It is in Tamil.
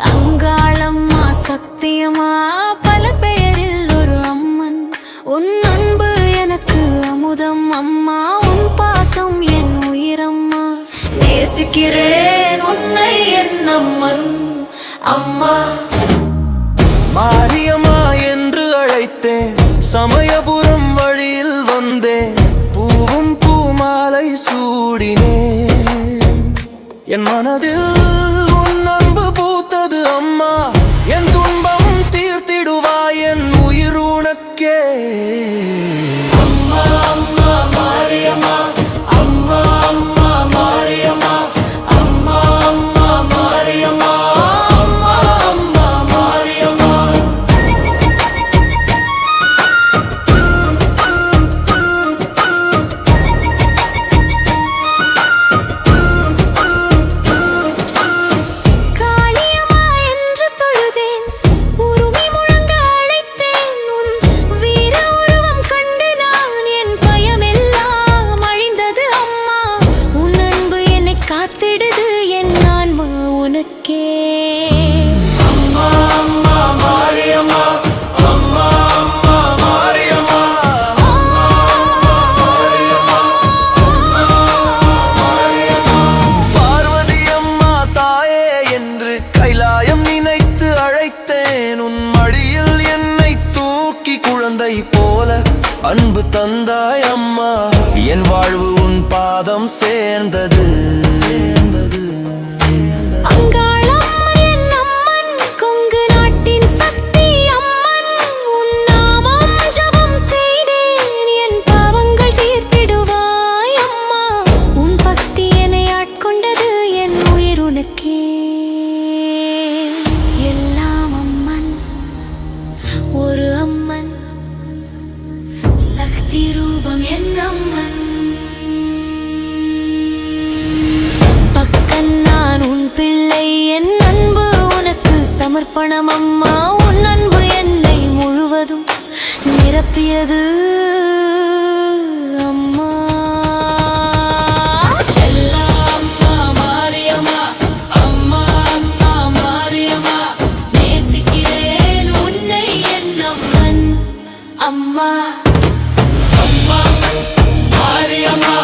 அங்காளம்மா சத்தியமா பல பெயரில் ஒரு அம்மன். உன் அன்பு எனக்கு அமுதம் அம்மா, உன் பாசம் என் உயிரம்மா. நேசிக்கிறேன் உன்னை என் அம்மன் அம்மா. மாரியம்மா என்று அழைத்தேன், சமயபுரம் வழியில் வந்தேன், பூவும் பூமாலை சூடினேன். என் மனதில் உன் அன்பு பூத்தது அம்மா, என் துன்பம் தீர்த்திடுவாய் என் உயிர் உனக்கே. அம்மா அம்மா மாரியம்மா, அம்மா அம்மா மாரியம்மா, அம்மா அம்மா மாரியம்மா, அம்மா அம்மா மாரியம்மா. அம்மா அம்மா மாரியம்மா, அம்மா அம்மா மாரியம்மா, பார்வதி அம்மா தாயே என்று கைலாயம் நினைத்து அழைத்தேன். உன் மடியில் என்னை தூக்கி குழந்தை போல அன்பு தந்தாய் அம்மா. என் வாழ்வு உன் பாதம் சேர்ந்தது. எல்லாம் அம்மன், ஒரு அம்மன், சக்தி ரூபம் என் அம்மன். பக்கம் நான் உன் பிள்ளை, என் அன்பு உனக்கு சமர்ப்பணம் அம்மா. உன் அன்பு என்னை முழுவதும் நிரப்பியது அம்மா. அம்மா அம்மா மாரியம்மா.